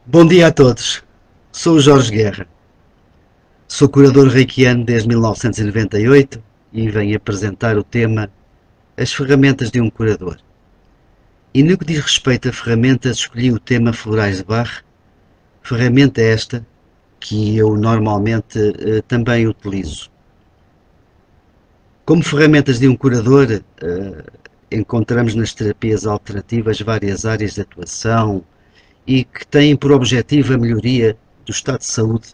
Bom dia a todos. Sou o Jorge Guerra. Sou curador reikiano desde 1998 e venho apresentar o tema As ferramentas de um curador. E no que diz respeito a ferramentas, escolhi o tema Florais de Bach, ferramenta esta que eu normalmente também utilizo. Como ferramentas de um curador, encontramos nas terapias alternativas várias áreas de atuação e que têm por objetivo a melhoria do estado de saúde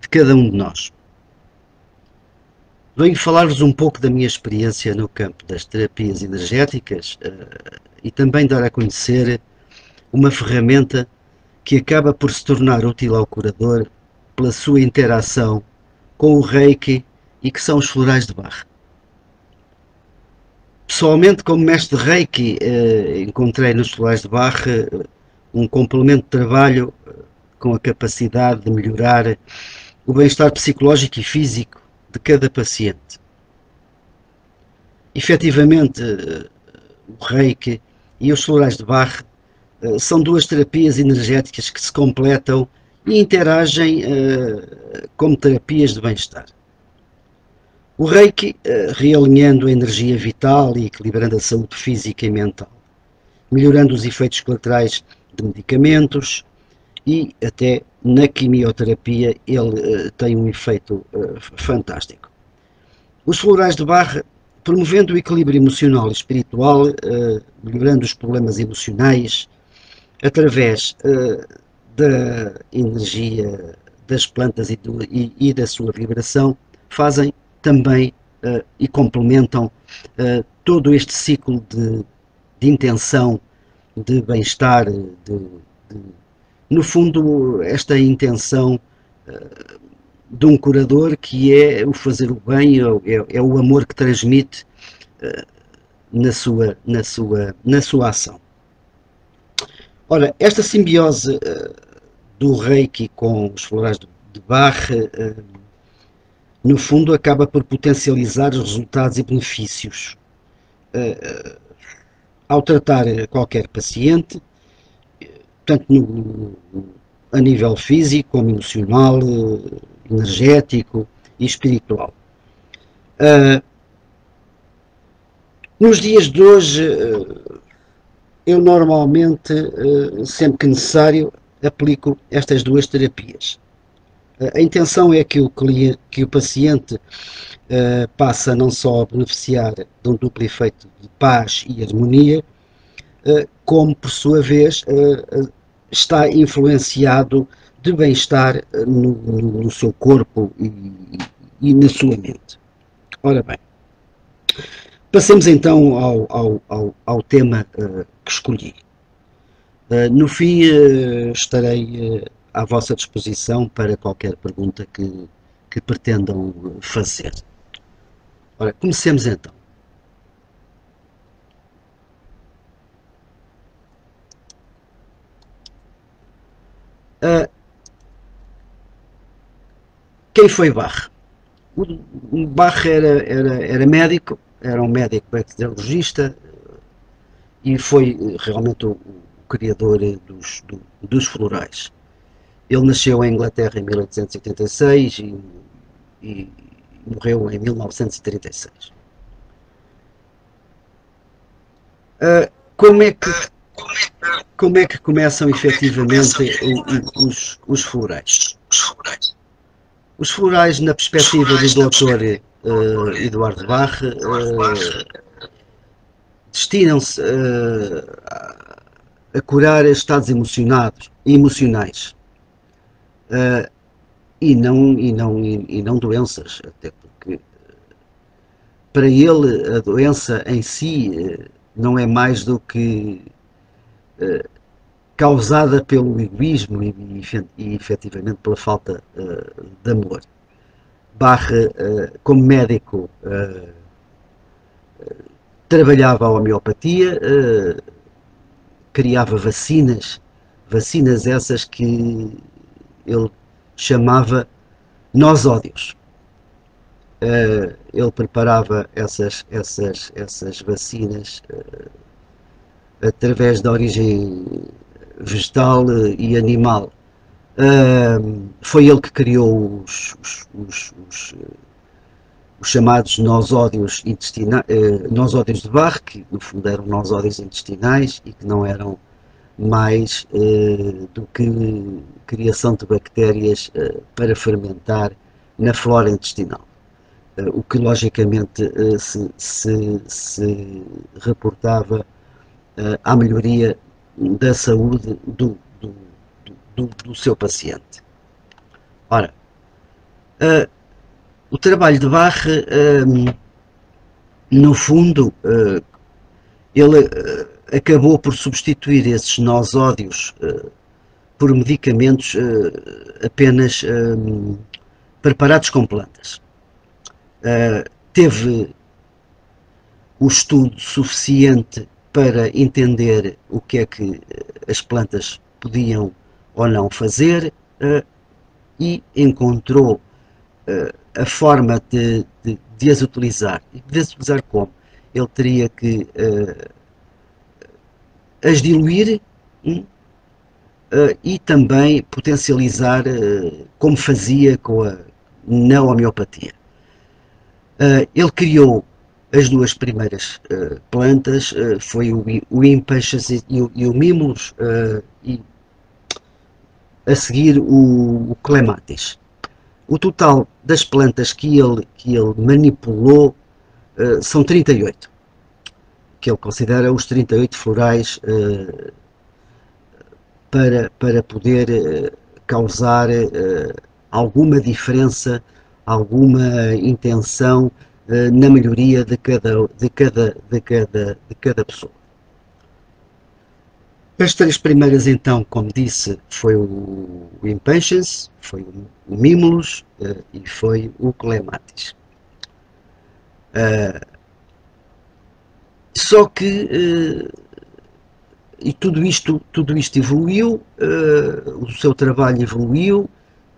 de cada um de nós. Venho falar-vos um pouco da minha experiência no campo das terapias energéticas e também dar a conhecer uma ferramenta que acaba por se tornar útil ao curador pela sua interação com o Reiki e que são os florais de Bach. Pessoalmente, como mestre de Reiki, encontrei nos florais de Bach um complemento de trabalho com a capacidade de melhorar o bem-estar psicológico e físico de cada paciente. Efetivamente, o Reiki e os florais de Bach são duas terapias energéticas que se completam e interagem como terapias de bem-estar. O Reiki, realinhando a energia vital e equilibrando a saúde física e mental, melhorando os efeitos colaterais de medicamentos e até na quimioterapia ele tem um efeito fantástico. Os florais de Bach, promovendo o equilíbrio emocional e espiritual, melhorando os problemas emocionais, através da energia das plantas e da sua vibração, fazem também e complementam todo este ciclo de intenção, de bem-estar, no fundo, esta intenção de um curador que é o fazer o bem, é o amor que transmite na sua ação. Ora, esta simbiose do Reiki com os florais de Bach, no fundo, acaba por potencializar os resultados e benefícios ao tratar qualquer paciente, tanto a nível físico, como emocional, energético e espiritual. Nos dias de hoje, eu normalmente, sempre que necessário, aplico estas duas terapias. A intenção é que o paciente passa não só a beneficiar de um duplo efeito de paz e harmonia, como por sua vez está influenciado de bem-estar no seu corpo e na sua mente. Ora bem, passemos então ao tema que escolhi. No fim, estarei à vossa disposição para qualquer pergunta que pretendam fazer. Ora, comecemos então. Quem foi Bach? O Bach era médico, era um médico bacteriologista e foi realmente o criador dos florais. Ele nasceu em Inglaterra em 1886 e morreu em 1936. Como é que começam efetivamente os florais? Os florais, na perspectiva do Dr. Eduardo Bach, destinam-se a curar estados emocionais e não doenças, até porque para ele a doença em si não é mais do que causada pelo egoísmo e efetivamente pela falta de amor. Bach, como médico, trabalhava a homeopatia, criava vacinas essas que ele chamava nosódios. Ele preparava essas vacinas através da origem vegetal e animal. Foi ele que criou os chamados nosódios intestinais, nosódios de Bach, que no fundo eram nosódios intestinais e que não eram mais do que criação de bactérias para fermentar na flora intestinal. O que logicamente se reportava à melhoria da saúde do seu paciente. Ora, o trabalho de Bach, no fundo, ele acabou por substituir esses nosódios por medicamentos apenas preparados com plantas. Teve o estudo suficiente para entender o que é que as plantas podiam ou não fazer e encontrou a forma de as utilizar. E de as utilizar como? Ele teria que as diluir e também potencializar como fazia na homeopatia. Ele criou as duas primeiras plantas, foi o Impatiens e o Mimulus, e a seguir o Clematis. O total das plantas que ele manipulou são 38, que ele considera os 38 florais para poder causar alguma diferença, alguma intenção na melhoria de cada pessoa. As três primeiras, então, como disse, foi o Impatiens, foi o Mimulus e foi o Clematis. Só que e tudo isto evoluiu, o seu trabalho evoluiu,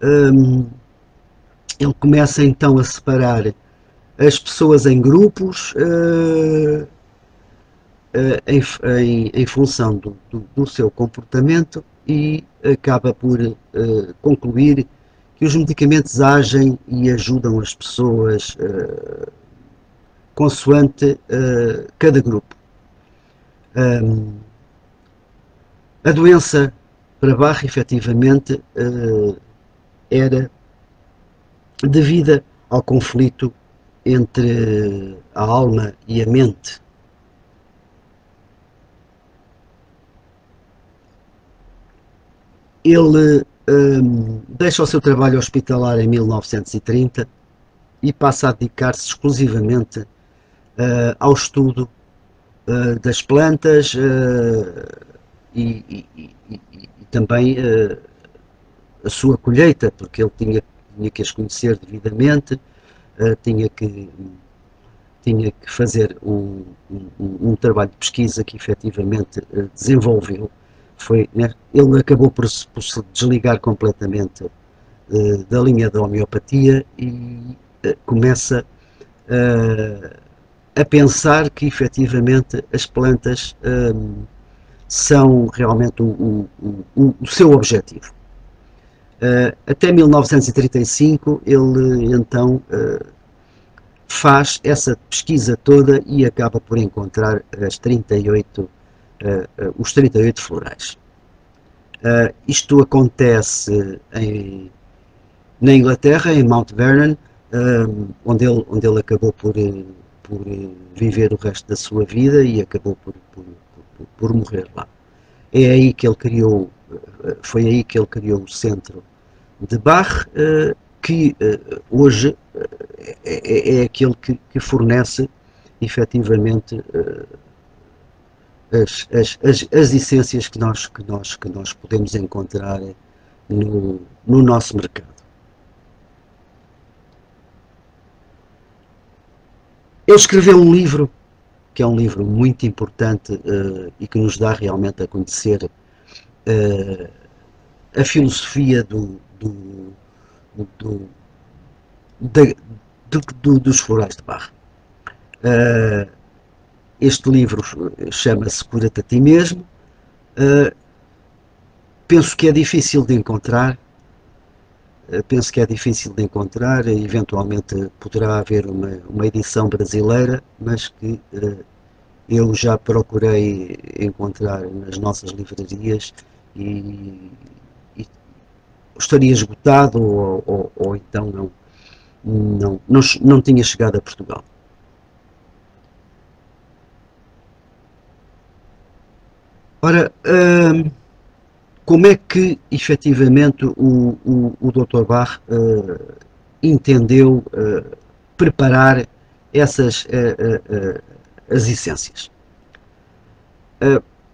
ele começa então a separar as pessoas em grupos em função do seu comportamento e acaba por concluir que os medicamentos agem e ajudam as pessoas consoante cada grupo. A doença para Bach, efetivamente, era devida ao conflito entre a alma e a mente. Ele deixa o seu trabalho hospitalar em 1930 e passa a dedicar-se exclusivamente ao estudo das plantas e também a sua colheita, porque ele tinha que as conhecer devidamente, tinha que fazer um trabalho de pesquisa que efetivamente desenvolveu. Ele acabou por se desligar completamente da linha da homeopatia e começa a pensar que efetivamente as plantas são realmente o seu objetivo. Até 1935 ele então faz essa pesquisa toda e acaba por encontrar os 38 florais. Isto acontece na Inglaterra, em Mount Vernon, onde ele acabou por viver o resto da sua vida e acabou por morrer lá. Foi aí que ele criou o centro de Bach, que hoje é aquele que fornece efetivamente as essências que nós podemos encontrar no nosso mercado. Ele escreveu um livro que é um livro muito importante e que nos dá realmente a conhecer a filosofia dos florais de Bach. Este livro chama-se Cura-te a ti mesmo penso que é difícil de encontrar, eventualmente poderá haver uma edição brasileira, mas que eu já procurei encontrar nas nossas livrarias e, e estaria esgotado ou então não tinha chegado a Portugal. Ora, como é que efetivamente o Dr. Bach entendeu preparar as essências?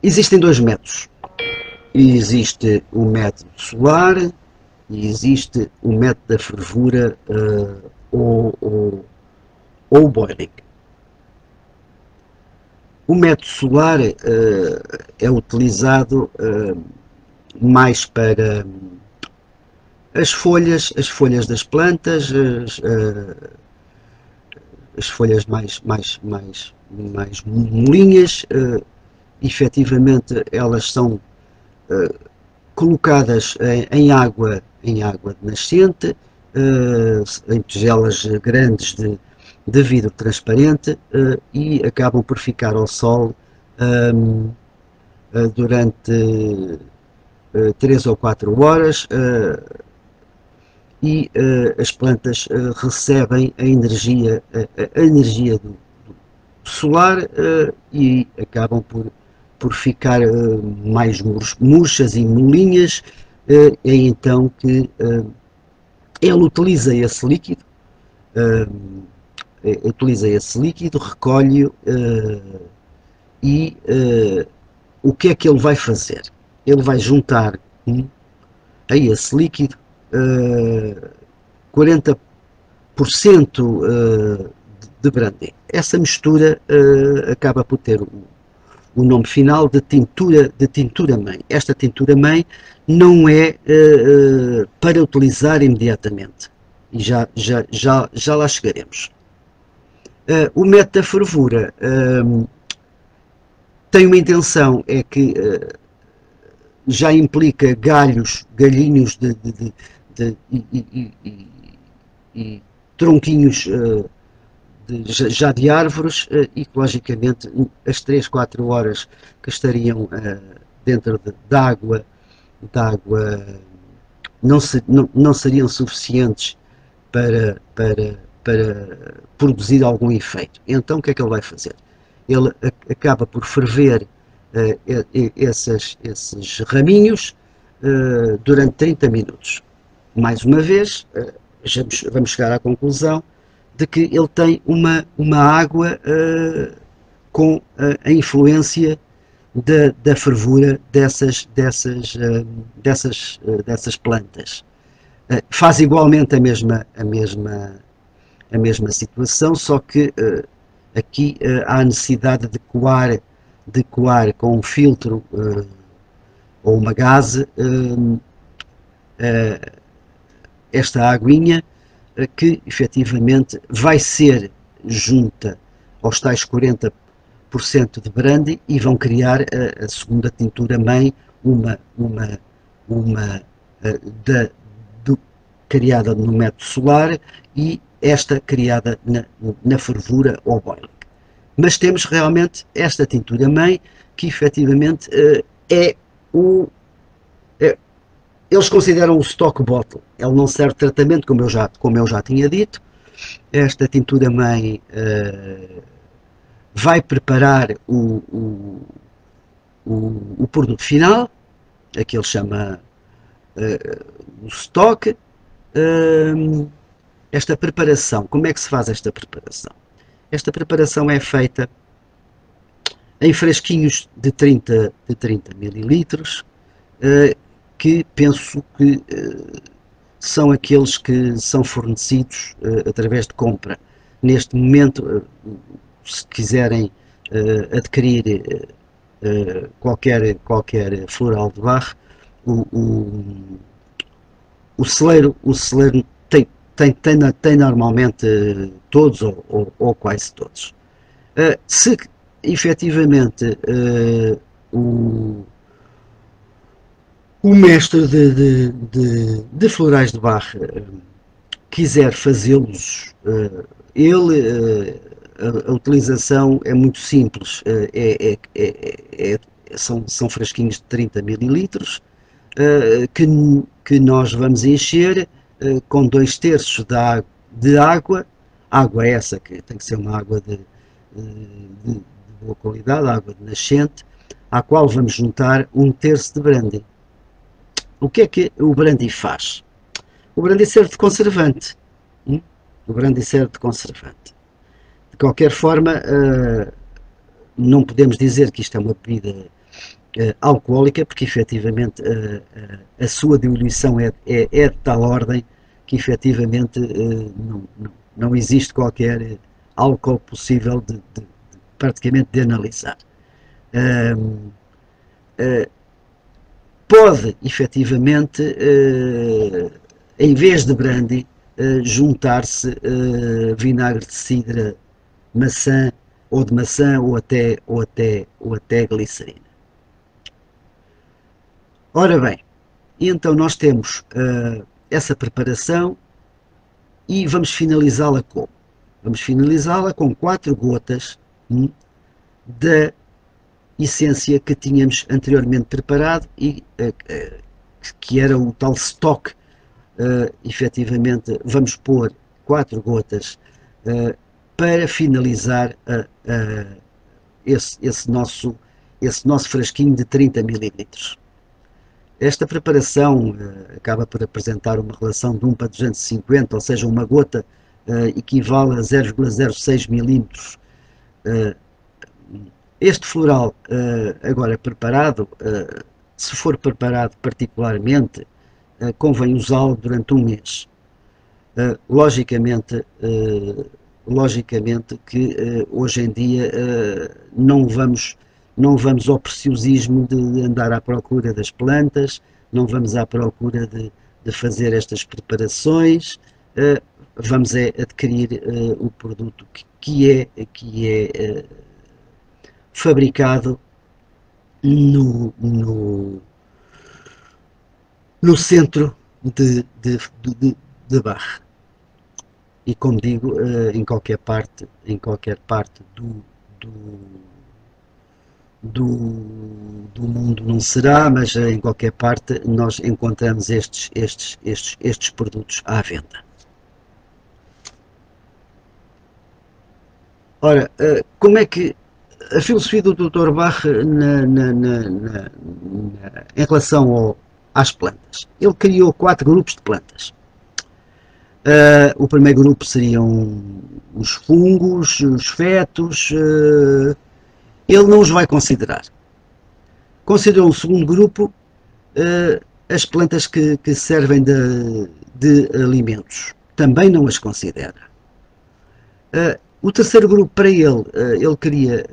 Existem dois métodos. Existe o método solar e existe o método da fervura ou boiling. O método solar é utilizado mais para as folhas das plantas, as folhas mais molinhas, efetivamente elas são colocadas em água de nascente, em tigelas grandes de vidro transparente, e acabam por ficar ao sol durante 3 ou 4 horas, e as plantas recebem a energia do solar e acabam por ficar mais murchas e molinhas. É então que ele utiliza esse líquido, recolhe-o e o que é que ele vai fazer? Ele vai juntar a esse líquido 40% de brandy. Essa mistura acaba por ter o nome final de tintura-mãe. Esta tintura-mãe não é para utilizar imediatamente. E já lá chegaremos. O método da fervura tem uma intenção, é que já implica galhinhos e tronquinhos já de árvores, e que logicamente as 3, 4 horas que estariam dentro de água não seriam suficientes para produzir algum efeito. Então o que é que ele vai fazer? Ele acaba por ferver esses raminhos durante 30 minutos. Mais uma vez, vamos chegar à conclusão de que ele tem uma água com a influência da fervura dessas plantas. Faz igualmente a mesma situação, só que aqui há a necessidade de coar com um filtro ou uma gaze esta aguinha, que efetivamente vai ser junta aos tais 40% de brandy e vão criar a segunda tintura mãe, criada no método solar, e esta criada na fervura ou boiling. Mas temos realmente esta tintura mãe, que efetivamente eles consideram o stock bottle. Ele não serve de tratamento, como eu já tinha dito. Esta tintura mãe vai preparar o produto final, a que ele chama o stock. Esta preparação, como é que se faz esta preparação? Esta preparação é feita em frasquinhos de 30 mililitros, que penso que são aqueles que são fornecidos através de compra. Neste momento, se quiserem adquirir qualquer floral de Bach, o celeiro tem normalmente todos ou quase todos. Se efetivamente o o mestre de florais de Bach quiser fazê-los, a utilização é muito simples, são frasquinhos de 30 mililitros que nós vamos encher com 2/3 de água, água essa que tem que ser uma água de boa qualidade, água de nascente, à qual vamos juntar 1/3 de brandy. O que é que o brandy faz? O brandy serve de conservante. O brandy serve de conservante. De qualquer forma, não podemos dizer que isto é uma bebida alcoólica, porque efetivamente a sua diluição é de tal ordem que efetivamente não existe qualquer álcool possível praticamente de analisar. Pode efetivamente, em vez de brandy, juntar-se vinagre de cidra, maçã ou de maçã ou até glicerina. Ora bem, então nós temos essa preparação e vamos finalizá-la como? Vamos finalizá-la com 4 gotas da essência que tínhamos anteriormente preparado e que era o tal stock. Efetivamente vamos pôr 4 gotas para finalizar esse nosso frasquinho de 30 mililitros. Esta preparação acaba por apresentar uma relação de 1 para 250, ou seja, uma gota equivale a 0,06 milímetros. Este floral, agora preparado, se for preparado particularmente, convém usá-lo durante um mês. Logicamente que hoje em dia não vamos ao preciosismo de andar à procura das plantas, não vamos à procura de fazer estas preparações, vamos adquirir o produto que é fabricado no centro de Bach. E como digo, em qualquer parte do mundo não será, mas em qualquer parte nós encontramos estes produtos à venda. Ora, como é que a filosofia do Dr. Bach em relação às plantas? Ele criou 4 grupos de plantas. O primeiro grupo seriam os fungos, os fetos. Ele não os vai considerar. Considerou um segundo grupo as plantas que servem de alimentos. Também não as considera. O terceiro grupo, para ele queria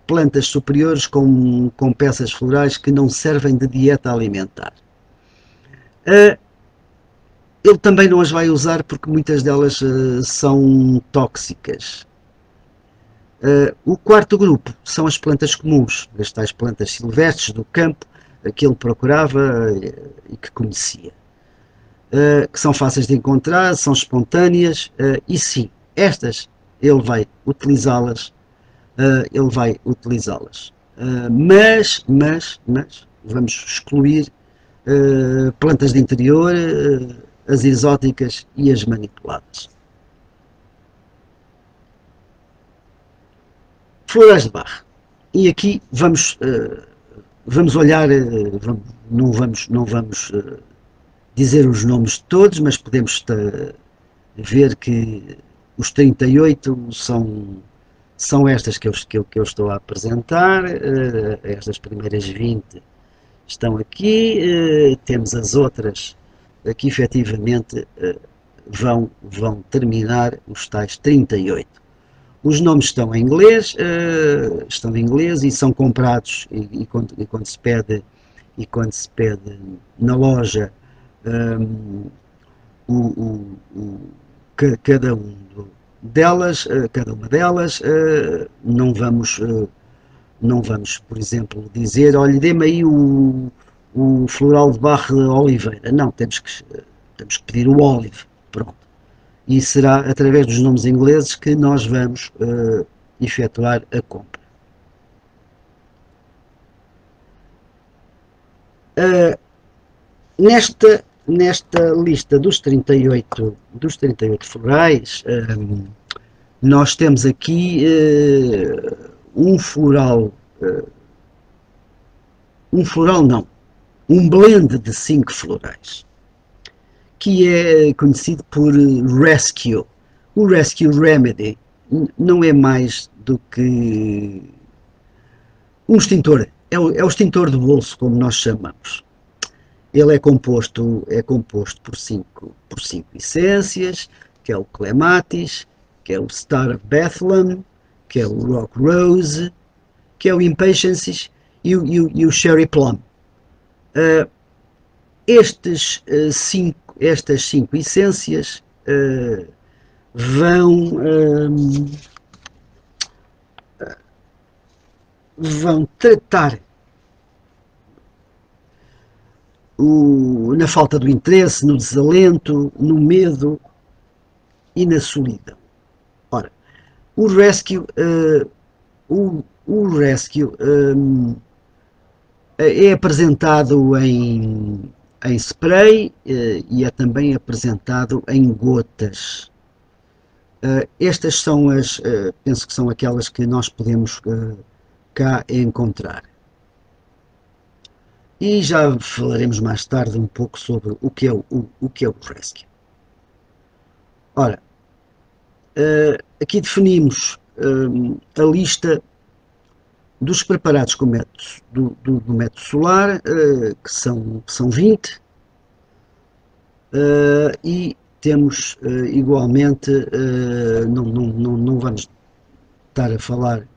plantas superiores com peças florais que não servem de dieta alimentar. Ele também não as vai usar porque muitas delas são tóxicas. O quarto grupo são as plantas comuns, as tais plantas silvestres do campo, que ele procurava e que conhecia. Que são fáceis de encontrar, são espontâneas, e sim, estas ele vai utilizá-las, mas vamos excluir plantas de interior, as exóticas e as manipuladas. Florais de Bach. E aqui vamos olhar, não vamos dizer os nomes de todos, mas podemos ver que os 38 são estas que eu estou a apresentar. Estas primeiras 20 estão aqui, temos as outras que efetivamente vão terminar os tais 38. Os nomes estão em inglês, e são comprados e quando se pede na loja cada uma delas, não vamos, por exemplo, dizer, olha, dê-me aí o o floral de Bach de oliveira. Não, temos que pedir o olive. Pronto. E será através dos nomes ingleses que nós vamos efetuar a compra. Nesta lista dos 38 florais, nós temos aqui um floral não, um blend de 5 florais, que é conhecido por Rescue. O Rescue Remedy não é mais do que um extintor, é o extintor de bolso, como nós chamamos. Ele é composto por cinco essências, que é o Clematis, que é o Star of Bethlehem, que é o Rock Rose, que é o Impatience e o Cherry Plum. Estas cinco essências vão tratar na falta do interesse, no desalento, no medo e na solidão. Ora, o Rescue, é apresentado em spray e é também apresentado em gotas. Estas são penso que são aquelas que nós podemos cá encontrar. E já falaremos mais tarde um pouco sobre o que é o Rescue. Ora, aqui definimos a lista dos preparados com do método solar, que são 20, e temos igualmente, não vamos estar a falar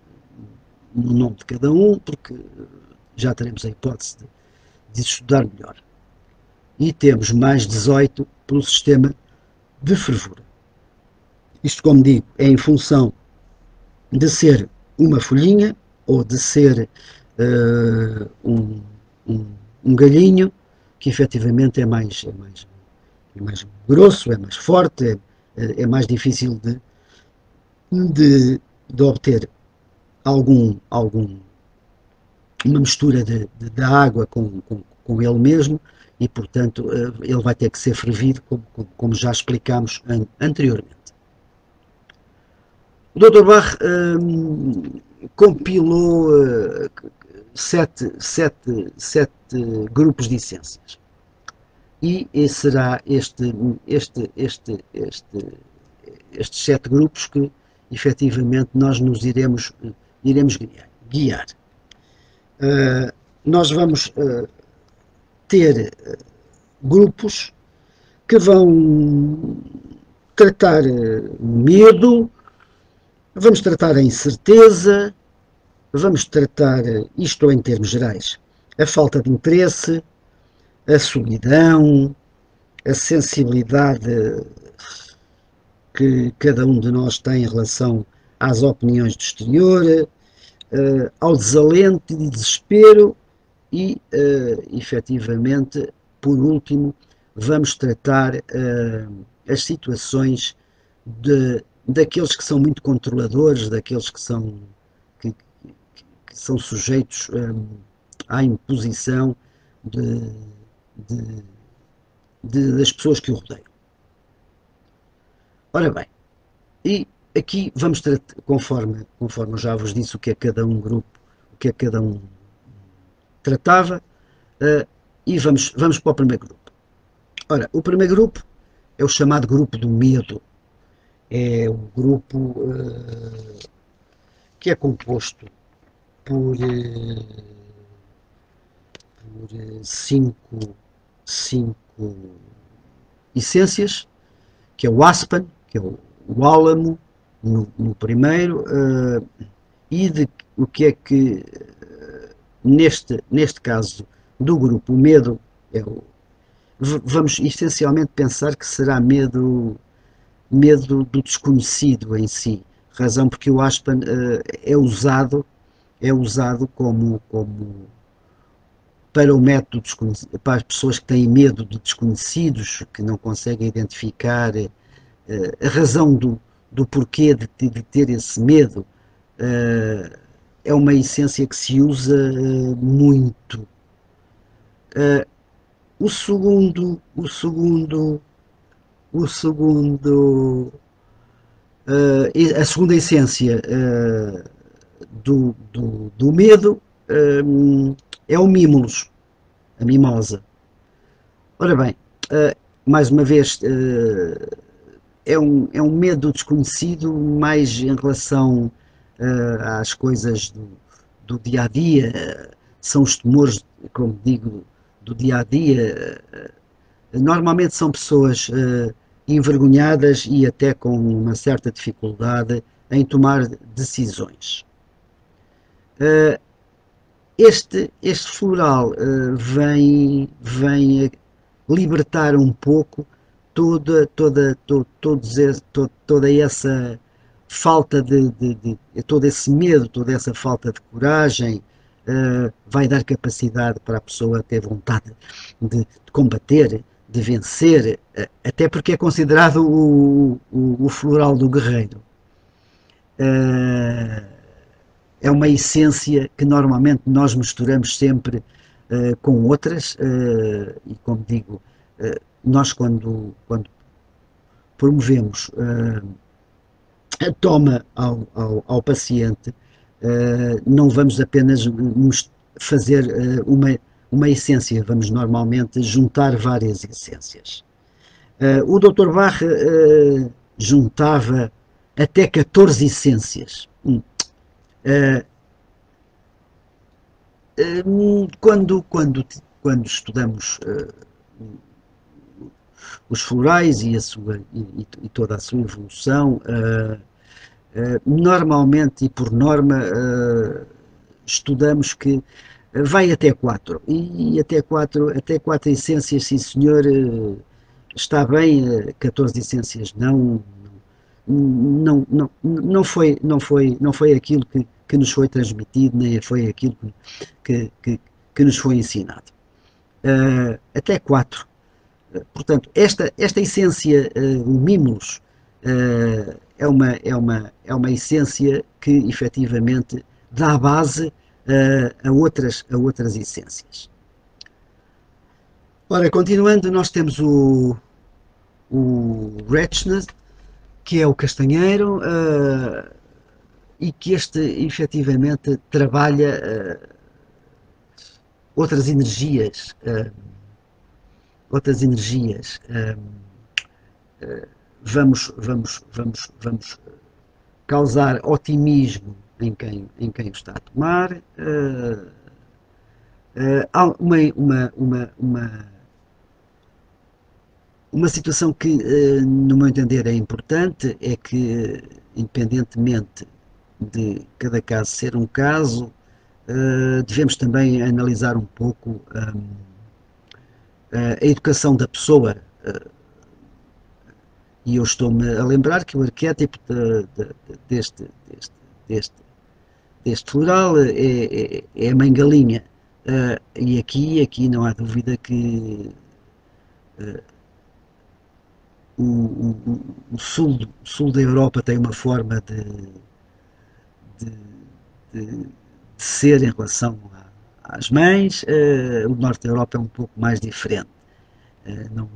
no nome de cada um, porque já teremos a hipótese de estudar melhor. E temos mais 18 pelo sistema de fervura. Isto, como digo, é em função de ser uma folhinha ou de ser um galhinho, que efetivamente é mais grosso, é mais forte, é mais difícil de obter uma mistura de água com ele mesmo, e portanto ele vai ter que ser fervido, como já explicámos anteriormente. O Dr. Bach compilou 7 grupos de essências, e será estes 7 grupos que efetivamente nós nos iremos guiar. Nós vamos ter grupos que vão tratar medo, vamos tratar a incerteza, vamos tratar, isto em termos gerais, a falta de interesse, a solidão, a sensibilidade que cada um de nós tem em relação às opiniões do exterior, ao desalento e desespero e, efetivamente, por último, vamos tratar as situações daqueles que são muito controladores, daqueles que são sujeitos à imposição das pessoas que o rodeiam. Ora bem, e aqui vamos tratar, conforme eu já vos disse o que é cada um grupo, o que é cada um tratava, e vamos para o primeiro grupo. Ora, o primeiro grupo é o chamado grupo do medo. É o grupo que é composto por 5 essências, que é o aspen, que é o álamo, no primeiro, e o que é que, neste caso do grupo, o medo, vamos essencialmente pensar que será medo do desconhecido em si, razão porque o aspen é usado como para o método desconhecido, para as pessoas que têm medo de desconhecidos, que não conseguem identificar a razão do porquê de ter esse medo, é uma essência que se usa muito. O segundo, o segundo, o segundo, a segunda essência do medo é o mimulus, a mimosa. Ora bem, mais uma vez, é um medo desconhecido, mais em relação às coisas do dia a dia, são os temores, como digo, do dia a dia. Normalmente são pessoas envergonhadas e até com uma certa dificuldade em tomar decisões. Este floral vem libertar um pouco toda essa falta todo esse medo, toda essa falta de coragem, vai dar capacidade para a pessoa ter vontade de combater, de vencer, até porque é considerado o floral do guerreiro. É uma essência que normalmente nós misturamos sempre com outras, e como digo, nós quando promovemos a toma ao paciente, não vamos apenas fazer uma essência, vamos normalmente juntar várias essências. O Dr. Bach juntava até 14 essências. Quando estudamos os florais e toda a sua evolução, normalmente e por norma estudamos que vai até 4 e até 4 essências, sim senhor, está bem, 14 essências não foi aquilo que nos foi transmitido, nem foi aquilo que nos foi ensinado. Até 4. Portanto, esta essência, o mimulus, é uma essência que efetivamente dá base a outras essências. Ora, continuando, nós temos o Rechner, que é o castanheiro, e que este efetivamente trabalha outras energias, vamos causar otimismo em quem o está a tomar. Há uma situação que, no meu entender, é importante, é que, independentemente de cada caso ser um caso, devemos também analisar um pouco a educação da pessoa. E eu estou-me a lembrar que o arquétipo deste floral é a mãe galinha. E aqui não há dúvida que o sul da Europa tem uma forma de ser em relação às mães, o norte da Europa é um pouco mais diferente, não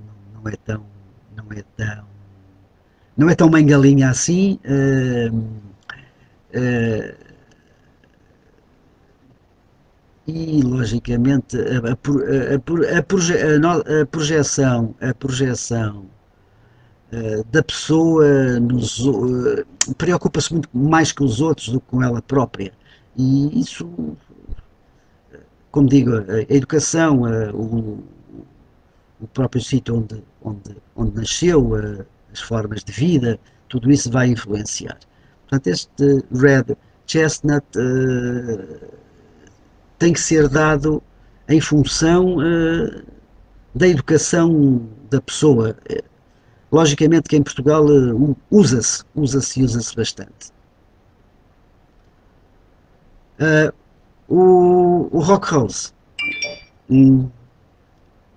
é tão mãe galinha assim, e logicamente a projeção da pessoa preocupa-se muito mais com os outros do que com ela própria, e isso, como digo, a educação, o próprio sítio onde nasceu, as formas de vida, tudo isso vai influenciar. Portanto, este Red Chestnut tem que ser dado em função da educação da pessoa. Logicamente que em Portugal usa-se bastante. O Rock Rose Hum,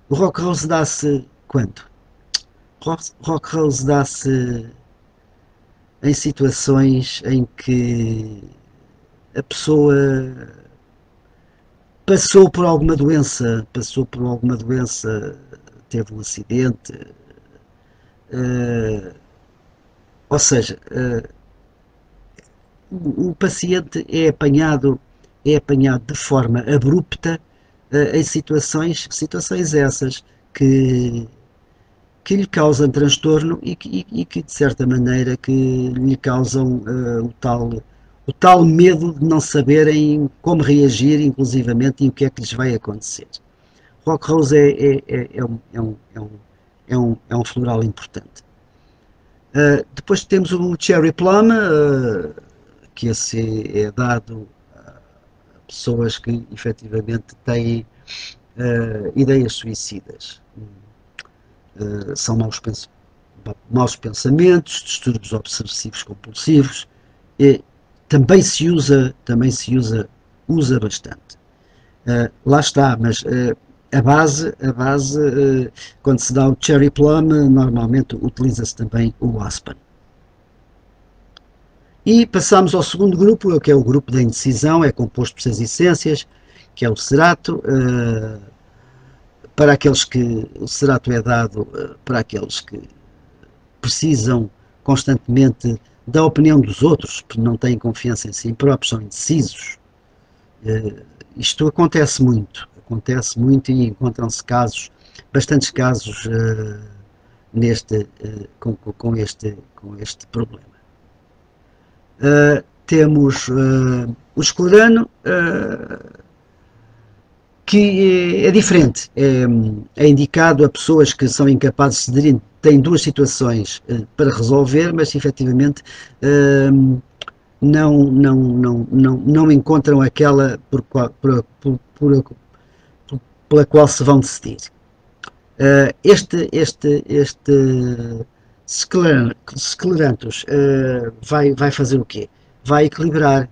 o Rock Rose dá-se quando? Rock Rose dá-se em situações em que a pessoa passou por alguma doença, teve um acidente, uh, ou seja, o paciente é apanhado de forma abrupta em situações essas que, que lhe causam transtorno e que de certa maneira que lhe causam o tal medo de não saberem como reagir, inclusivamente, e o que é que lhes vai acontecer. Rock Rose é um floral importante. Depois temos o Cherry Plum, que esse é dado a pessoas que efetivamente têm ideias suicidas. São maus pensamentos, distúrbios obsessivos compulsivos, e usa bastante. Lá está, mas quando se dá o Cherry Plum, normalmente utiliza-se também o Aspen. E passamos ao segundo grupo, que é o grupo da indecisão, é composto por 6 essências, que é o cerato. Para aqueles que o cerato é dado para aqueles que precisam constantemente da opinião dos outros, porque não têm confiança em si próprios, são indecisos. Isto acontece muito e encontram-se casos, bastantes casos com este problema. Temos o esclerano, que é diferente, é indicado a pessoas que são incapazes de decidir, têm duas situações para resolver, mas efetivamente não encontram aquela pela qual se vão decidir. Este Scleranthus vai fazer o quê? Vai equilibrar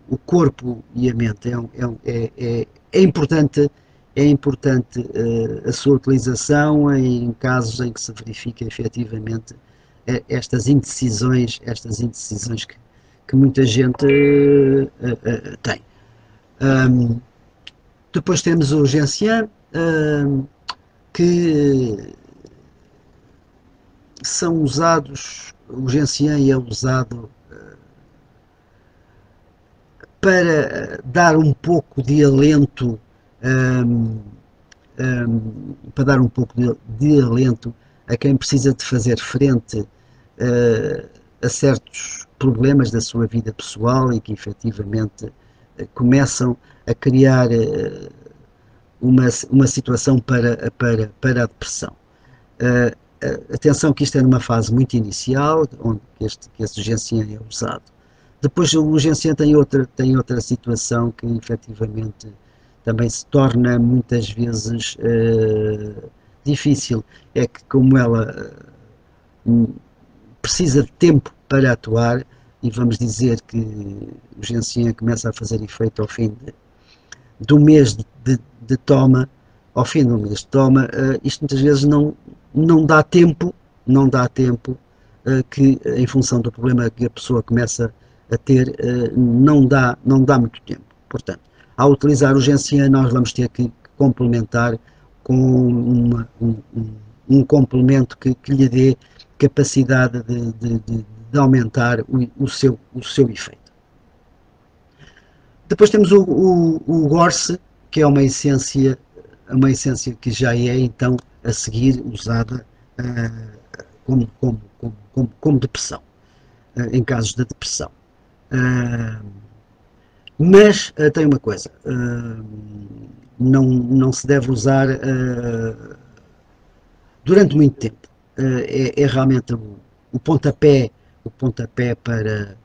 o corpo e a mente. É importante a sua utilização em casos em que se verifica efetivamente estas indecisões que muita gente tem. Depois temos o Gentian, que são usados, o Gentian é usado para dar um pouco de alento, para dar um pouco de alento a quem precisa de fazer frente a certos problemas da sua vida pessoal e que efetivamente começam a criar uma situação para a depressão. Atenção que isto é numa fase muito inicial, onde este Gentian é usado. Depois o Gentian tem outra situação que efetivamente também se torna muitas vezes difícil, é que como ela precisa de tempo para atuar, e vamos dizer que o Gentian começa a fazer efeito ao fim do mês de toma, ao fim do mês de toma, isto muitas vezes não dá tempo, que em função do problema que a pessoa começa a ter, não dá muito tempo. Portanto, ao utilizar o Gentian, nós vamos ter que complementar com um complemento que lhe dê capacidade de aumentar o seu efeito. Depois temos o Gorse, que é uma essência que já é então a seguir usada como depressão, em casos de depressão. Mas tem uma coisa, não se deve usar durante muito tempo. É realmente o pontapé para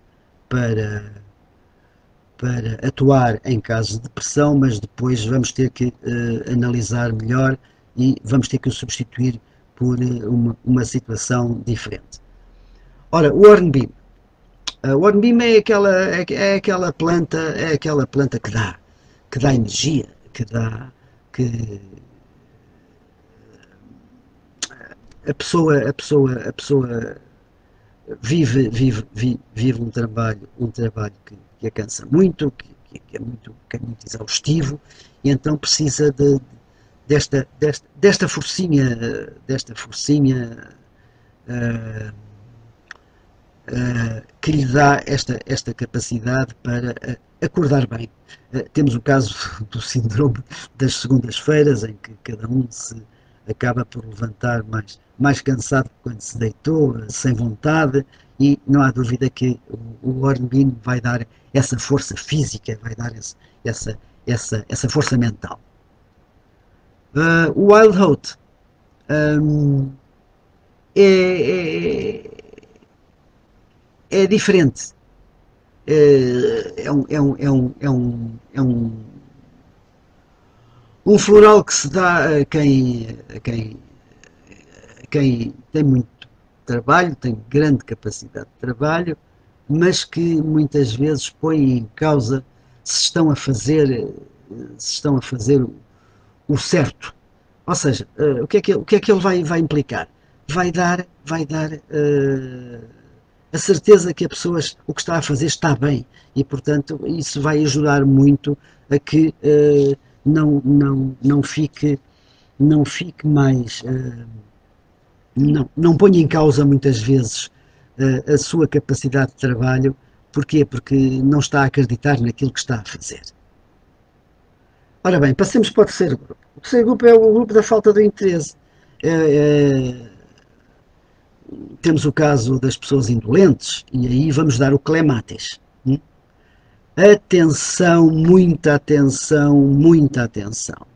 atuar em casos de depressão, mas depois vamos ter que analisar melhor e vamos ter que o substituir por uma situação diferente. Ora, o Hornbeam. O Hornbeam é aquela planta que dá energia, que dá, que a pessoa vive um trabalho que a cansa muito, que é muito exaustivo, e então precisa desta forcinha uh, que lhe dá esta capacidade para acordar bem. Temos o caso do síndrome das segundas-feiras, em que cada um se acaba por levantar mais cansado quando se deitou, sem vontade, e não há dúvida que o Hornbeam vai dar essa força física, vai dar essa força mental. O Wild Oat é, é diferente. É um floral que se dá a quem tem muito trabalho, tem grande capacidade de trabalho, mas que muitas vezes põe em causa se estão a fazer o certo. Ou seja, o que é que ele vai implicar? Vai dar a certeza que a pessoa, o que está a fazer, está bem, e portanto isso vai ajudar muito a que não fique mais, não ponha em causa muitas vezes a sua capacidade de trabalho. Porquê? Porque não está a acreditar naquilo que está a fazer. Ora bem, passemos para o terceiro grupo. O terceiro grupo é o grupo da falta de interesse. Temos o caso das pessoas indolentes, e aí vamos dar o clematis. Atenção, muita atenção, muita atenção.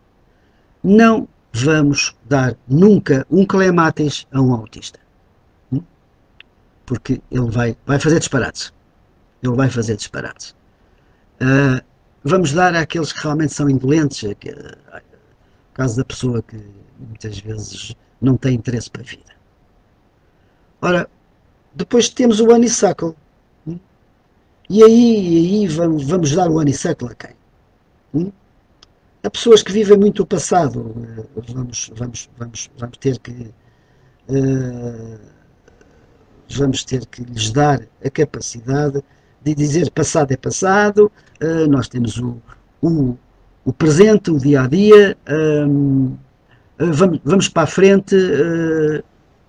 Não vamos dar nunca um clematis a um autista, porque ele vai fazer disparates. Ele vai fazer disparates. Vamos dar àqueles que realmente são indolentes, no caso da pessoa que muitas vezes não tem interesse para a vida. Ora, depois temos o honeysuckle. E aí vamos dar o honeysuckle a quem? A pessoas que vivem muito o passado. Vamos ter que lhes dar a capacidade de dizer passado é passado, nós temos o presente, o dia a dia, vamos para a frente,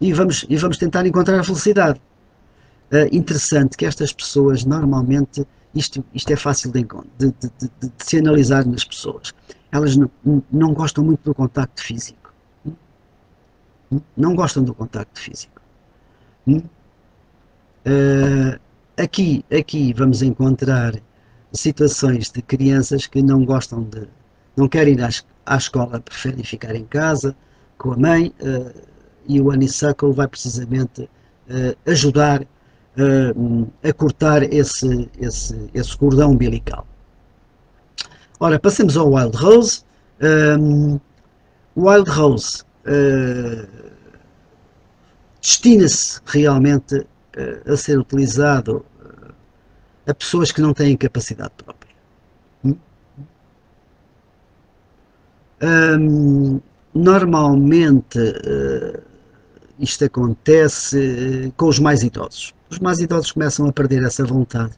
e vamos tentar encontrar a felicidade. Interessante que estas pessoas, normalmente, isto é fácil de se analisar nas pessoas. Elas não gostam muito do contacto físico. Não gostam do contacto físico. Aqui vamos encontrar situações de crianças que não querem ir à escola, preferem ficar em casa com a mãe, e o honeysuckle vai precisamente ajudar a cortar esse cordão umbilical. Ora, passemos ao Wild Rose. O Wild Rose destina-se realmente a ser utilizado a pessoas que não têm capacidade própria. Normalmente isto acontece com os mais idosos. Os mais idosos começam a perder essa vontade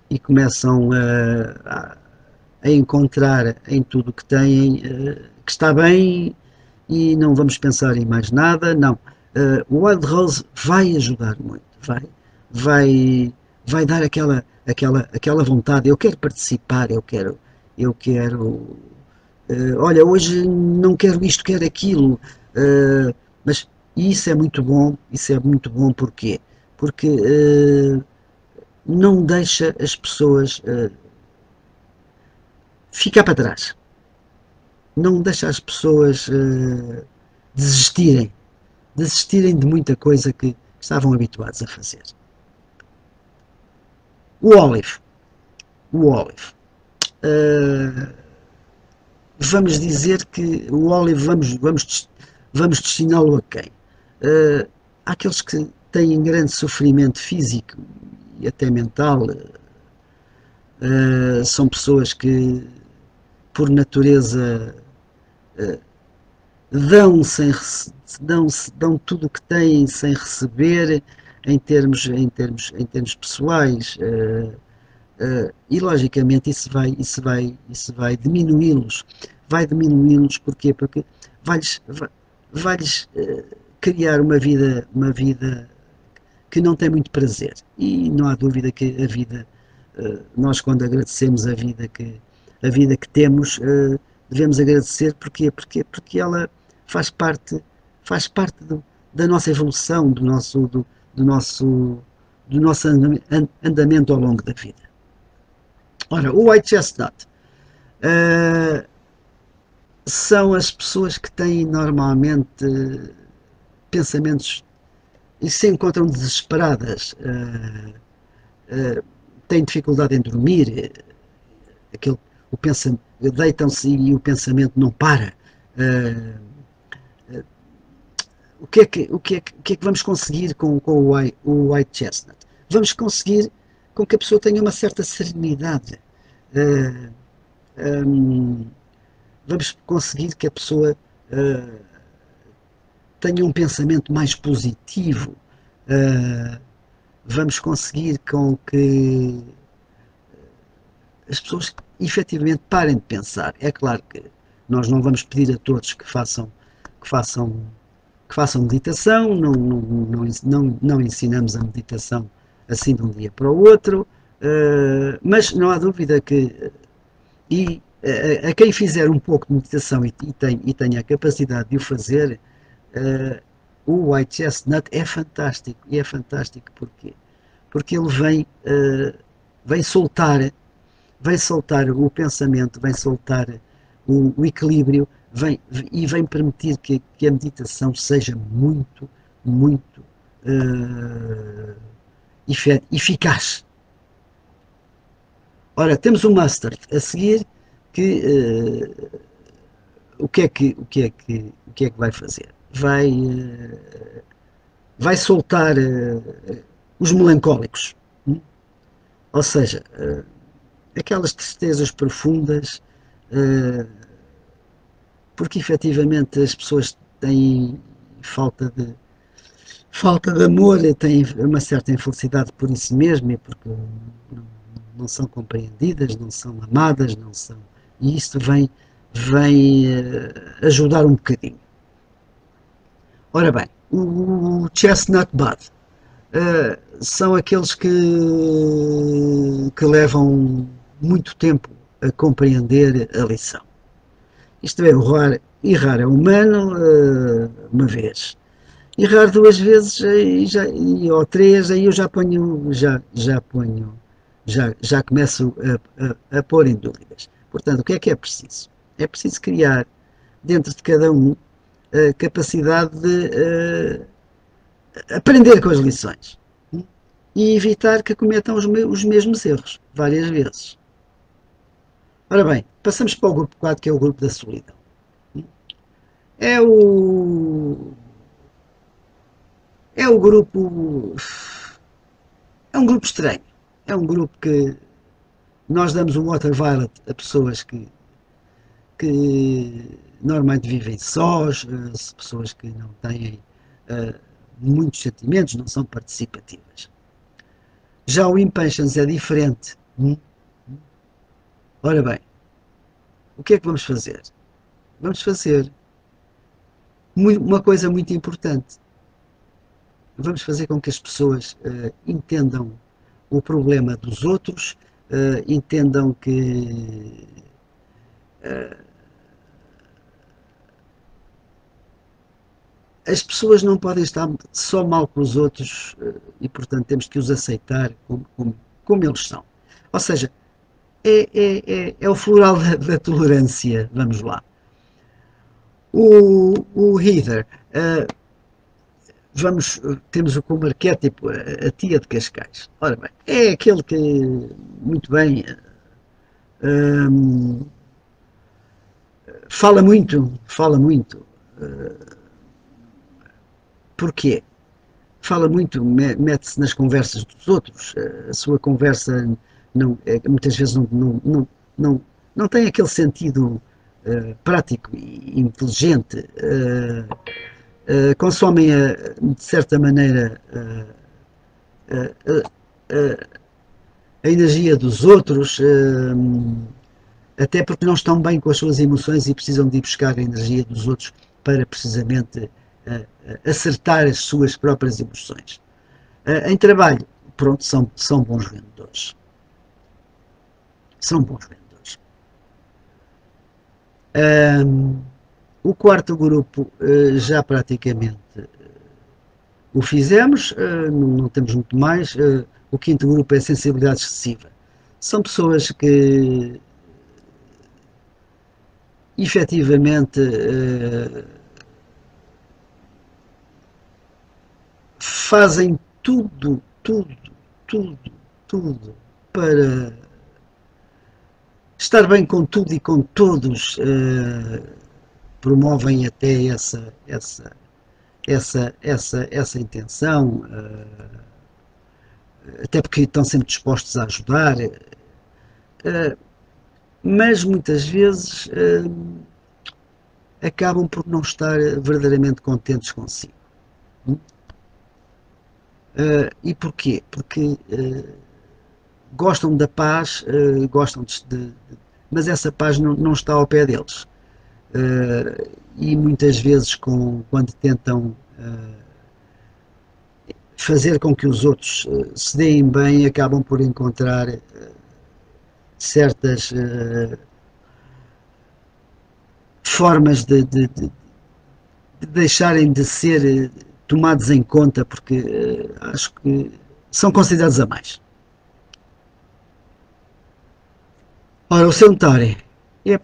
e começam a encontrar em tudo o que têm que está bem, e não vamos pensar em mais nada. Não, o Wild Rose vai ajudar muito, vai dar aquela vontade. Eu quero participar, eu quero olha, hoje não quero isto, quero aquilo, mas isso é muito bom. Porquê? Porque não deixa as pessoas ficar para trás, não deixa as pessoas desistirem de muita coisa que estavam habituados a fazer. O Olive, vamos dizer que o Olive vamos destiná-lo a quem? Àqueles que têm grande sofrimento físico e até mental. São pessoas que por natureza, dão, dão tudo o que têm sem receber em termos pessoais, e logicamente isso vai diminuí-los. Vai diminuí-los porquê? Porque vai-lhes criar uma vida que não tem muito prazer. E não há dúvida que a vida, nós quando agradecemos a vida que temos, devemos agradecer porque ela faz parte da nossa evolução, do nosso andamento ao longo da vida. Ora, o White Chestnut são as pessoas que têm normalmente pensamentos e se encontram desesperadas, têm dificuldade em dormir, deitam-se e o pensamento não para. O que é que vamos conseguir com o White Chestnut? Vamos conseguir com que a pessoa tenha uma certa serenidade. Vamos conseguir que a pessoa tenha um pensamento mais positivo. Vamos conseguir com que as pessoas efetivamente parem de pensar. É claro que nós não vamos pedir a todos que façam meditação, não ensinamos a meditação assim de um dia para o outro, mas não há dúvida que a quem fizer um pouco de meditação e tenha a capacidade de o fazer, o White Chestnut é fantástico. E é fantástico porquê? Porque ele vem soltar o pensamento, vem soltar o equilíbrio, vem permitir que a meditação seja muito, muito eficaz. Ora, temos o mustard a seguir, que o que é que vai fazer? Vai soltar os melancólicos, ou seja, aquelas tristezas profundas, porque efetivamente as pessoas têm falta de amor, têm uma certa infelicidade por isso mesmo, e porque não são compreendidas, não são amadas, e isto vem ajudar um bocadinho. Ora bem, o Chestnut Bud são aqueles que levam muito tempo a compreender a lição. Isto é, errar é humano, uma vez. Errar duas vezes ou três, aí eu já começo a pôr em dúvidas. Portanto, o que é preciso? É preciso criar dentro de cada um a capacidade de aprender com as lições e evitar que cometam os mesmos erros várias vezes. Ora bem, passamos para o grupo 4, que é o grupo da solidão. É um grupo estranho. É um grupo que nós damos um water violet a pessoas que normalmente vivem sós, pessoas que não têm muitos sentimentos, não são participativas. Já o Impatience é diferente. Ora bem, o que é que vamos fazer? Vamos fazer uma coisa muito importante. Vamos fazer com que as pessoas entendam o problema dos outros, entendam que as pessoas não podem estar só mal com os outros, e portanto temos que os aceitar como eles são. Ou seja, é o floral da tolerância. Vamos lá. O Heather, temos como arquétipo a tia de Cascais. Ora bem, é aquele que, muito bem, fala muito. Porquê? Fala muito, mete-se nas conversas dos outros, a sua conversa muitas vezes não têm aquele sentido prático e inteligente, consomem, de certa maneira, a energia dos outros, até porque não estão bem com as suas emoções e precisam de ir buscar a energia dos outros para precisamente acertar as suas próprias emoções. Em trabalho, pronto, são bons vendedores. São bons vendedores. O quarto grupo já praticamente o fizemos, não temos muito mais. O quinto grupo é sensibilidade excessiva. São pessoas que efetivamente fazem tudo para estar bem com tudo e com todos, promovem até essa intenção, até porque estão sempre dispostos a ajudar, mas muitas vezes acabam por não estar verdadeiramente contentes consigo. E porquê? Porque gostam da paz, gostam mas essa paz não está ao pé deles. E muitas vezes quando tentam fazer com que os outros se deem bem, acabam por encontrar certas formas de deixarem de ser tomados em conta, porque acho que são considerados a mais. Ora, o Centauri é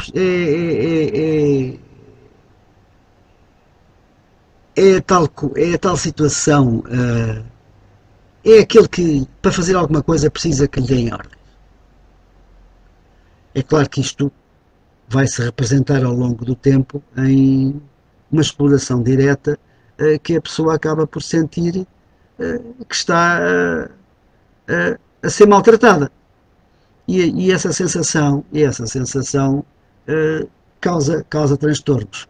a tal situação, é aquele que para fazer alguma coisa precisa que lhe deem ordem. É claro que isto vai se representar ao longo do tempo em uma exploração direta que a pessoa acaba por sentir que está a ser maltratada. E essa sensação causa transtornos.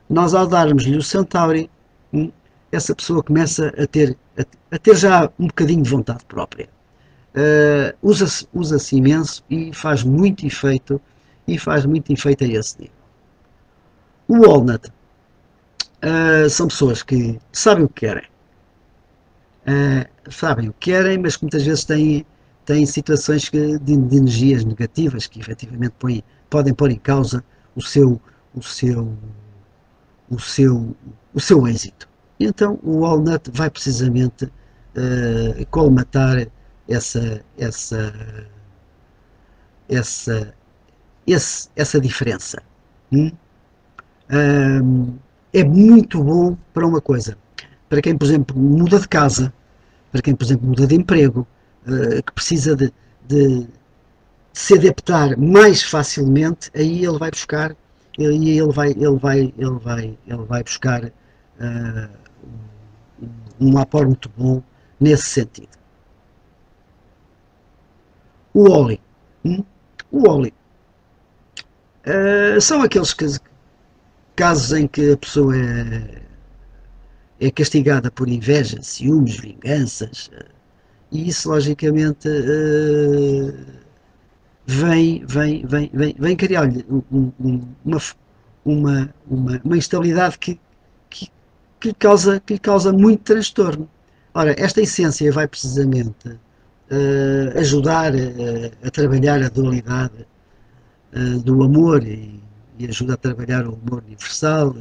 Nós, ao darmos-lhe o Centauri, essa pessoa começa a ter já um bocadinho de vontade própria. Usa-se imenso e faz muito efeito a esse nível. O Walnut são pessoas que sabem o que querem, mas que muitas vezes têm situações de energias negativas que efetivamente podem pôr em causa o seu êxito. E então o Walnut vai precisamente colmatar essa diferença. É muito bom para uma coisa. Para quem, por exemplo, muda de casa, para quem, por exemplo, muda de emprego, que precisa de se adaptar mais facilmente, aí ele vai buscar, buscar um aporte muito bom nesse sentido. O Oli. O Oli são aqueles casos em que a pessoa é castigada por inveja, ciúmes, vinganças, e isso logicamente vem criar-lhe uma instabilidade que lhe causa muito transtorno. Ora, esta essência vai precisamente ajudar a trabalhar a dualidade do amor e ajuda a trabalhar o amor universal.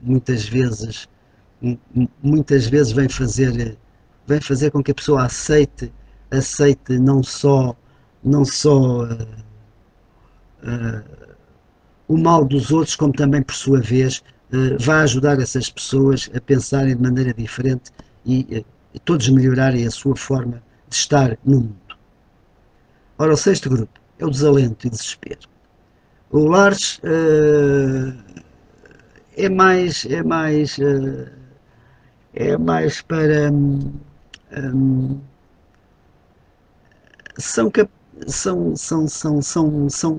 Muitas vezes vem fazer com que a pessoa aceite não só o mal dos outros, como também, por sua vez, vai ajudar essas pessoas a pensarem de maneira diferente e todos melhorarem a sua forma de estar no mundo. Ora, o sexto grupo é o desalento e desespero. O Lars é mais para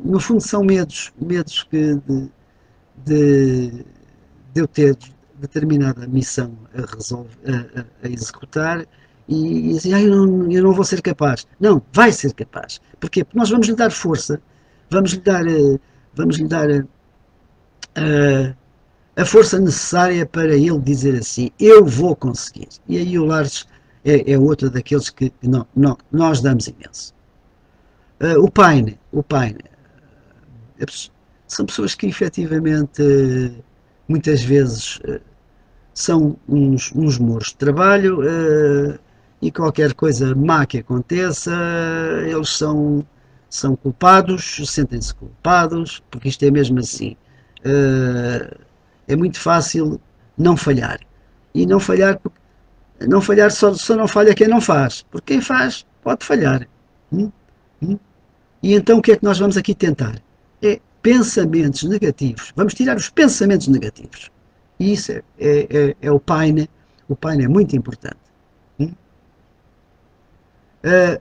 no fundo, são medos que de, de eu ter determinada missão a executar e dizer, eu não vou ser capaz. Não, vai ser capaz. Porquê? Porque nós vamos lhe dar força, vamos lhe dar, vamos lhe dar a força necessária para ele dizer assim, eu vou conseguir. E aí o Lares é outro daqueles que nós damos imenso. O Paine, são pessoas que efetivamente muitas vezes são uns muros de trabalho e qualquer coisa má que aconteça, eles são culpados, sentem-se culpados, porque isto é mesmo assim. É muito fácil não falhar. E não falhar só não falha quem não faz, porque quem faz pode falhar. Hum? Hum? E então o que é que nós vamos aqui tentar? É pensamentos negativos. Vamos tirar os pensamentos negativos. E isso é o Paine. O Paine é muito importante.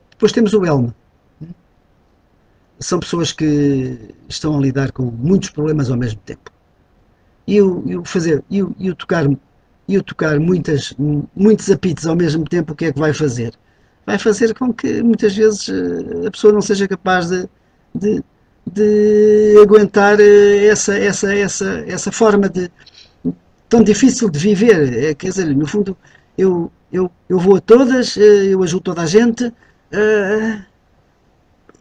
Depois temos o Elme. São pessoas que estão a lidar com muitos problemas ao mesmo tempo. E o tocar muitos apitos ao mesmo tempo, o que é que vai fazer? Vai fazer com que muitas vezes a pessoa não seja capaz de, de aguentar essa forma tão difícil de viver. Quer dizer, no fundo, eu vou a todas, eu ajudo toda a gente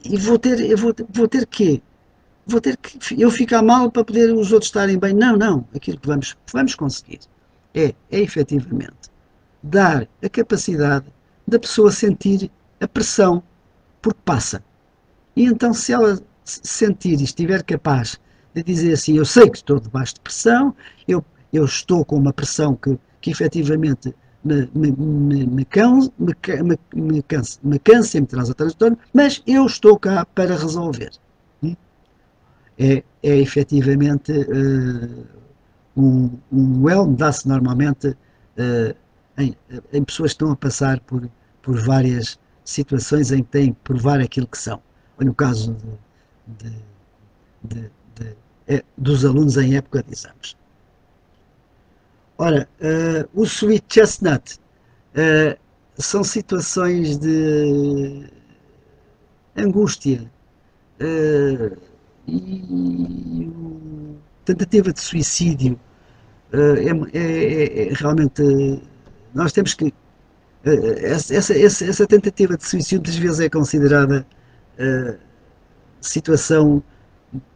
e vou ter quê? Vou ter que eu ficar mal para poder os outros estarem bem. Não, não. Aquilo que vamos conseguir é efetivamente dar a capacidade da pessoa sentir a pressão, porque passa. E então, se ela sentir e estiver capaz de dizer assim, eu sei que estou debaixo de pressão, eu estou com uma pressão que efetivamente me cansa e me traz a transtorno, mas eu estou cá para resolver. É efetivamente um Elm dá-se normalmente em pessoas que estão a passar por várias situações em que têm que provar aquilo que são. No caso dos alunos em época de exames. Ora, o Sweet Chestnut são situações de angústia e tentativa de suicídio realmente nós temos que essa tentativa de suicídio muitas vezes é considerada situação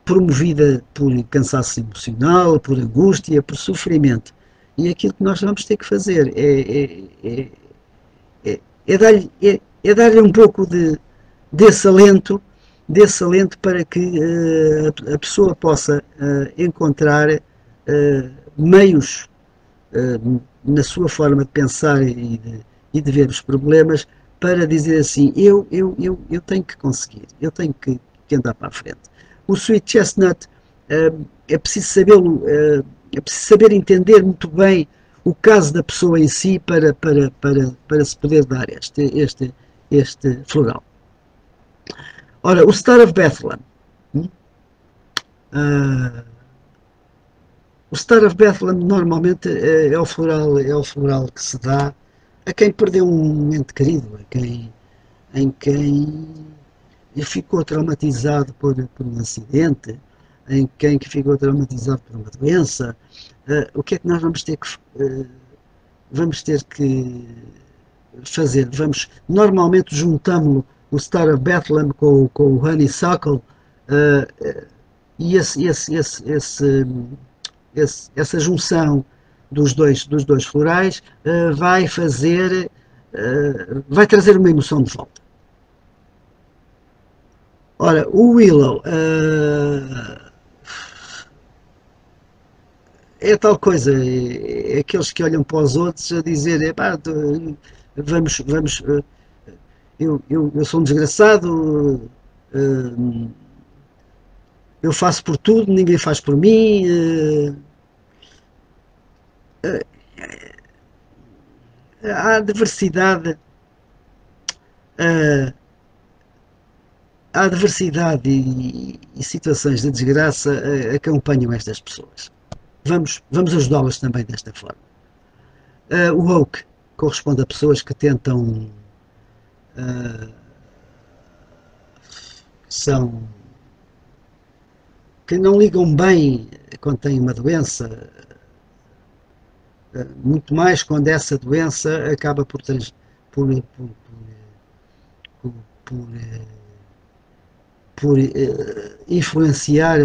promovida por cansaço emocional, por angústia, por sofrimento. E aquilo que nós vamos ter que fazer é dar-lhe um pouco desse alento para que a pessoa possa encontrar meios na sua forma de pensar e de ver os problemas para dizer assim, eu tenho que conseguir, eu tenho que andar para a frente. O Sweet Chestnut é preciso sabê-lo, é preciso saber entender muito bem o caso da pessoa em si para se poder dar este floral. Ora, o Star of Bethlehem. O Star of Bethlehem normalmente é o floral que se dá a quem perdeu um ente querido, em quem ficou traumatizado por um acidente, em quem ficou traumatizado por uma doença. O que é que nós vamos ter que fazer? Normalmente juntamos o Star of Bethlehem com o Honeysuckle e essa junção dos dois florais vai trazer uma emoção de volta. Ora, o Willow é tal coisa, é aqueles que olham para os outros a dizer, vamos, eu sou um desgraçado, eu faço por tudo, ninguém faz por mim. A adversidade a adversidade e situações de desgraça acompanham estas pessoas. Vamos ajudá-las também desta forma. O woke corresponde a pessoas que tentam que não ligam bem quando têm uma doença, muito mais quando essa doença acaba por por, por influenciar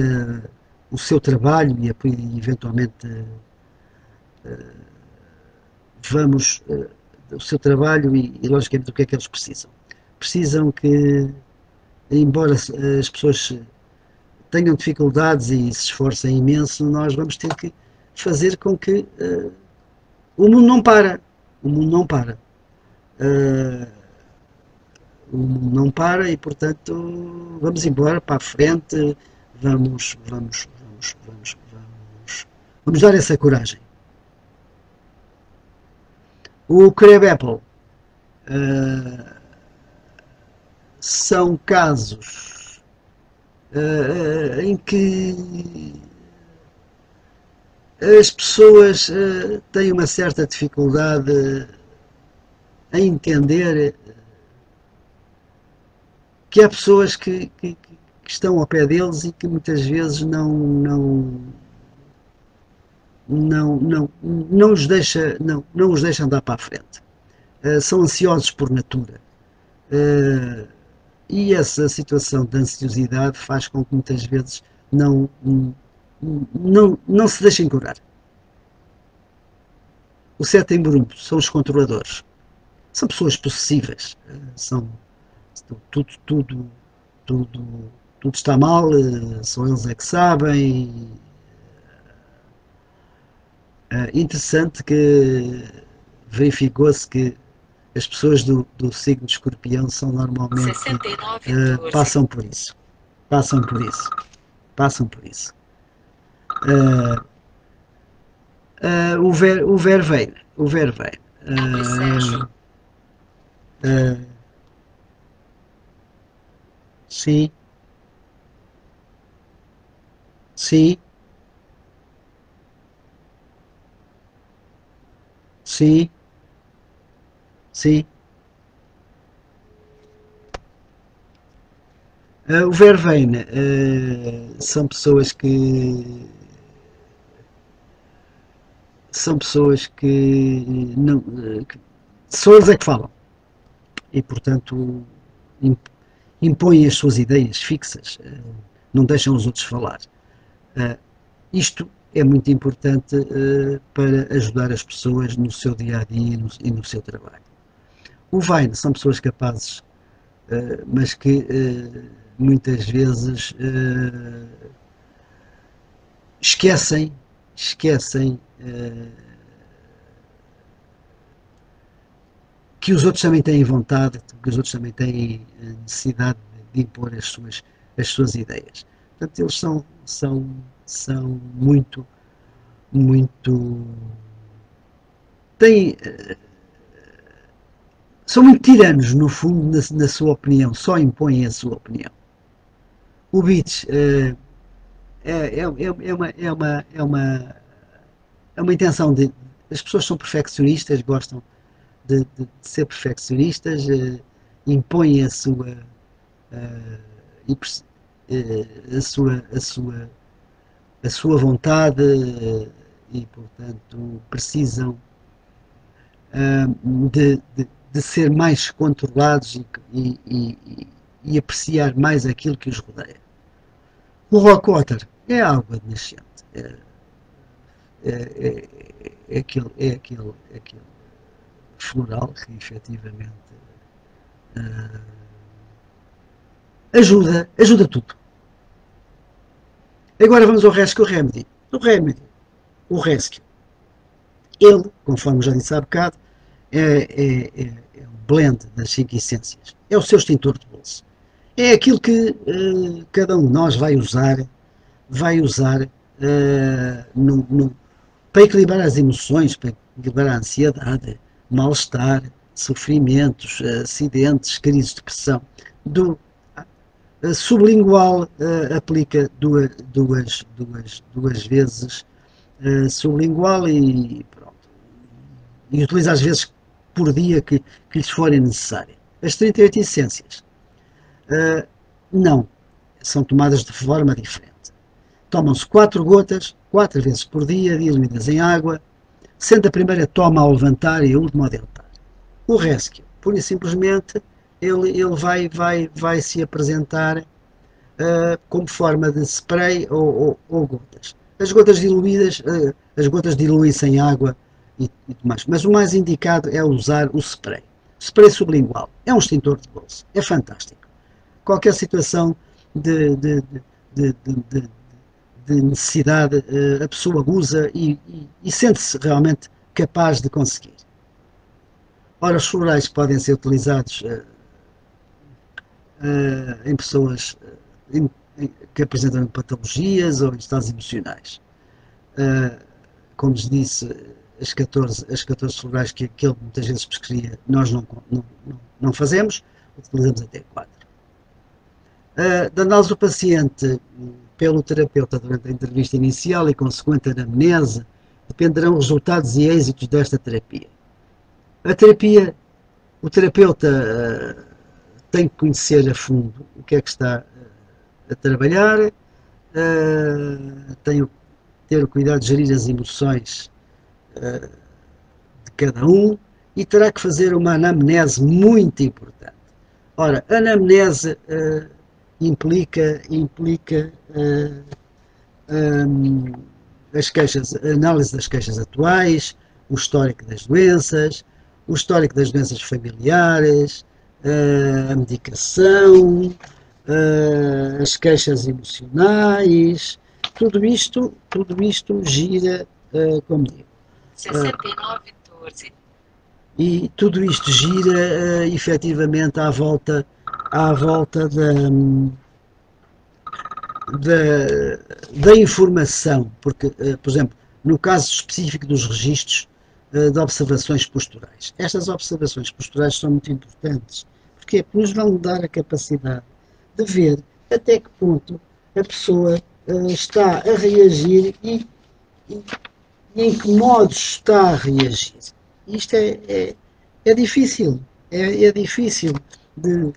o seu trabalho e eventualmente vamos o seu trabalho e logicamente o que é que eles precisam. Precisam que, embora as pessoas tenham dificuldades e se esforcem imenso, nós vamos ter que fazer com que o mundo não para. O mundo não para. O mundo não para e, portanto, vamos embora para a frente, vamos dar essa coragem. O Crab Apple são casos em que as pessoas têm uma certa dificuldade em entender que há pessoas que estão ao pé deles e que muitas vezes não os deixam andar para a frente. São ansiosos por natura. E essa situação de ansiosidade faz com que muitas vezes não se deixem curar. O sétimo são os controladores. São pessoas possessivas. Tudo está mal, só eles é que sabem. Interessante que verificou-se que as pessoas do signo de Escorpião são normalmente passam por isso. O Verveio. Sim. Sim. Sim. Sim. O Verveine são pessoas que não, só eles é que falam e portanto impõem as suas ideias fixas, não deixam os outros falar. Isto é muito importante para ajudar as pessoas no seu dia a dia e no seu trabalho. O Vine são pessoas capazes, mas que muitas vezes esquecem que os outros também têm vontade, que os outros também têm necessidade de impor as suas ideias. Portanto, eles são muito são muito tiranos, no fundo, na sua opinião, só impõem a sua opinião. O Beach é uma intenção de. As pessoas são perfeccionistas, gostam de ser perfeccionistas, impõem a sua vontade e, portanto, precisam de ser mais controlados e apreciar mais aquilo que os rodeia. O Rockwater é a água de nascente. É aquele floral que efetivamente ajuda tudo. Agora vamos ao Rescue Remedy. O Rescue, ele, conforme já disse há bocado, é um blend das 5 essências. É o seu extintor de bolso. É aquilo que cada um de nós vai usar para equilibrar as emoções, para equilibrar a ansiedade, mal-estar, sofrimentos, acidentes, crises de depressão, Sublingual, aplica duas vezes sublingual e pronto. E utiliza as vezes por dia que lhes forem necessárias. As 38 essências não, são tomadas de forma diferente. Tomam-se 4 gotas, 4 vezes por dia, diluídas em água, sendo a primeira toma ao levantar e a última ao deitar. O rescue, pura e simplesmente, ele vai se apresentar como forma de spray ou gotas. As gotas diluídas, as gotas diluem-se em água e mais. Mas o mais indicado é usar o spray. Spray sublingual. É um extintor de bolso. É fantástico. Qualquer situação de necessidade, a pessoa usa e sente-se realmente capaz de conseguir. Ora, os florais podem ser utilizados em pessoas que apresentam patologias ou em estados emocionais. Como se disse, as 14 florais que ele muitas vezes prescrevia, nós não fazemos, utilizamos até 4. Da análise do paciente pelo terapeuta durante a entrevista inicial e consequente anamnese, dependerão os resultados e êxitos desta terapia. A terapia, o terapeuta tem que conhecer a fundo o que é que está a trabalhar, tem que ter o cuidado de gerir as emoções de cada um e terá que fazer uma anamnese muito importante. Ora, a anamnese implica as queixas, a análise das queixas atuais, o histórico das doenças, o histórico das doenças familiares, a medicação, as queixas emocionais, tudo isto gira, como digo, 6914. E tudo isto gira efetivamente à volta da informação, porque, por exemplo, no caso específico dos registros de observações posturais, estas observações posturais são muito importantes, porque nos vão dar a capacidade de ver até que ponto a pessoa está a reagir e em que modos está a reagir. Isto é difícil, é difícil de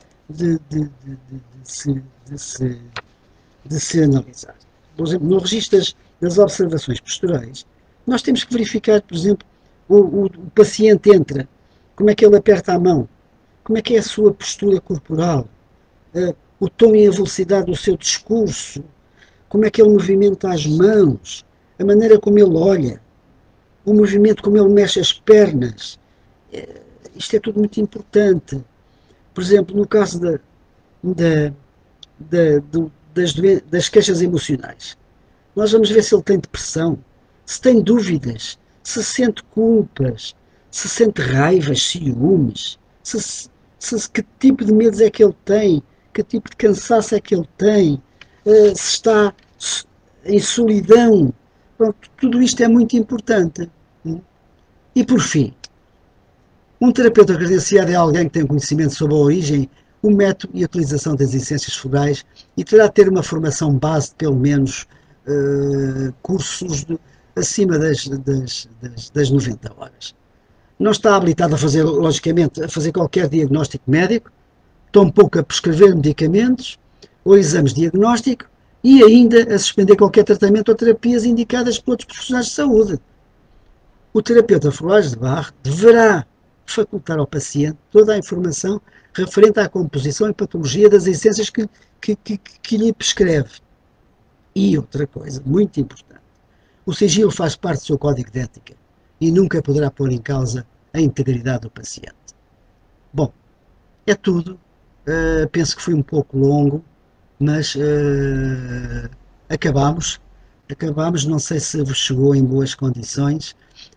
se analisar. Por exemplo, no registro das observações posturais, nós temos que verificar, por exemplo, o paciente entra, como é que ele aperta a mão, como é que é a sua postura corporal, o tom e a velocidade do seu discurso, como é que ele movimenta as mãos, a maneira como ele olha, o movimento como ele mexe as pernas. Isto é tudo muito importante. Por exemplo, no caso das queixas emocionais, nós vamos ver se ele tem depressão, se tem dúvidas, se sente culpas, se sente raivas, ciúmes, que tipo de medos é que ele tem, que tipo de cansaço é que ele tem, se está em solidão. Pronto, tudo isto é muito importante. E por fim, um terapeuta credenciado é alguém que tem conhecimento sobre a origem, o método e a utilização das essências florais e terá de ter uma formação base de pelo menos cursos acima das 90 horas. Não está habilitado a fazer, logicamente, a fazer qualquer diagnóstico médico, tampouco a prescrever medicamentos ou exames de diagnóstico e ainda a suspender qualquer tratamento ou terapias indicadas por outros profissionais de saúde. O terapeuta Florais de Barre deverá facultar ao paciente toda a informação referente à composição e patologia das essências que lhe prescreve. E outra coisa muito importante, o sigilo faz parte do seu código de ética e nunca poderá pôr em causa a integridade do paciente. Bom, é tudo. Penso que foi um pouco longo, mas acabámos. Não sei se vos chegou em boas condições.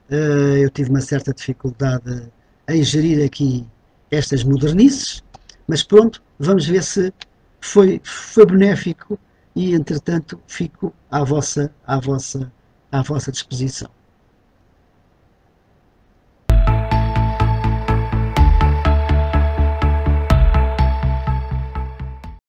Eu tive uma certa dificuldade em gerir aqui estas modernices, mas pronto, vamos ver se foi benéfico e, entretanto, fico à vossa disposição.